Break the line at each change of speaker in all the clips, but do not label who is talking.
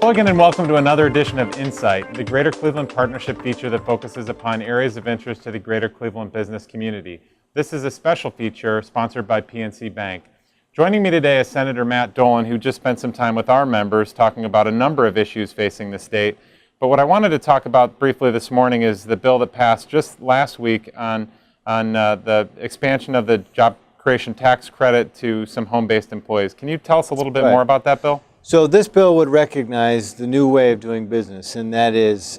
Hello again and welcome to another edition of Insight, the Greater Cleveland Partnership feature that focuses upon areas of interest to the Greater Cleveland business community. This is a special feature sponsored by PNC Bank. Joining me today is Senator Matt Dolan, who just spent some time with our members talking about a number of issues facing the state. But what I wanted to talk about briefly this morning is the bill that passed just last week on the expansion of the job creation tax credit to some home-based employees. Can you tell us a little bit more about that bill?
So this bill would recognize the new way of doing business, and that is,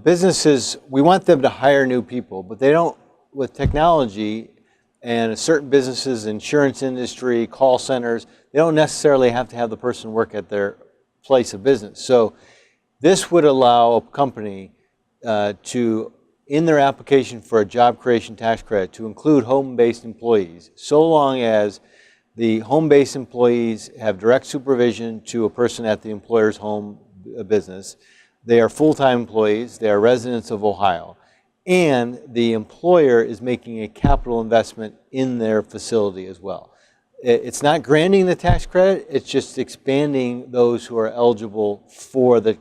businesses, we want them to hire new people, but they don't, with technology and certain businesses, insurance industry, call centers, they don't necessarily have to have the person work at their place of business. So this would allow a company to, in their application for a job creation tax credit, to include home-based employees, so long as the home-based employees have direct supervision to a person at the employer's home business. They are full-time employees, they are residents of Ohio, and the employer is making a capital investment in their facility as well. It's not granting the tax credit, it's just expanding those who are eligible for the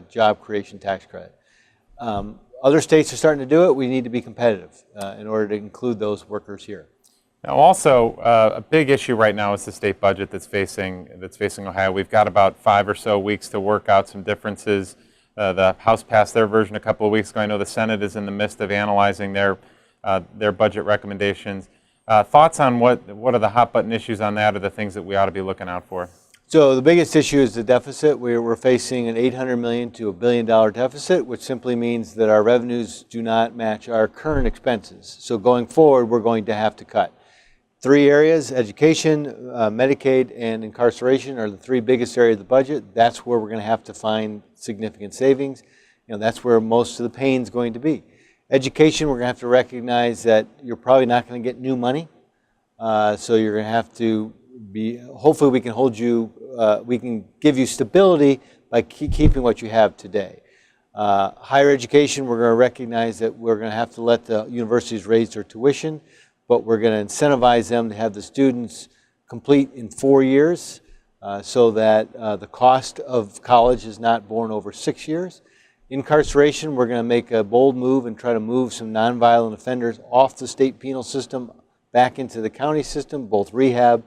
job creation tax credit. Other states are starting to do it. We need to be competitive in order to include those workers here.
Now also, a big issue right now is the state budget that's facing Ohio. We've got about 5 or so weeks to work out some differences. The House passed their version a couple of weeks ago. I know the Senate is in the midst of analyzing their budget recommendations. Thoughts on what are the hot button issues on that, or the things that we ought to be looking out for?
So the biggest issue is the deficit. We're facing an $800 million to $1 billion deficit, which simply means that our revenues do not match our current expenses. So going forward, we're going to have to cut. 3 areas: education, Medicaid, and incarceration are the 3 biggest areas of the budget. That's where we're going to have to find significant savings. That's where most of the pain is going to be. Education, we're going to have to recognize that you're probably not going to get new money. So you're going to have to hopefully we can hold you, we can give you stability by keeping what you have today. Higher education, we're going to recognize that we're going to have to let the universities raise their tuition, but we're going to incentivize them to have the students complete in 4 years so that the cost of college is not borne over 6 years. Incarceration, we're going to make a bold move and try to move some nonviolent offenders off the state penal system back into the county system, both rehab,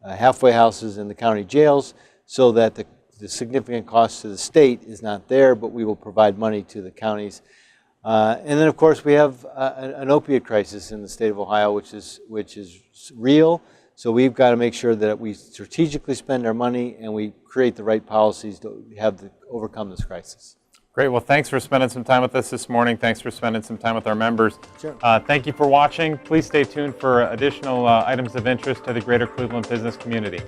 halfway houses, and the county jails, so that the significant cost to the state is not there, but we will provide money to the counties. And then, of course, we have an opiate crisis in the state of Ohio, which is real. So we've got to make sure that we strategically spend our money and we create the right policies to overcome this crisis.
Great. Well, thanks for spending some time with us this morning. Thanks for spending some time with our members.
Sure.
Thank you for watching. Please stay tuned for additional items of interest to the Greater Cleveland business community.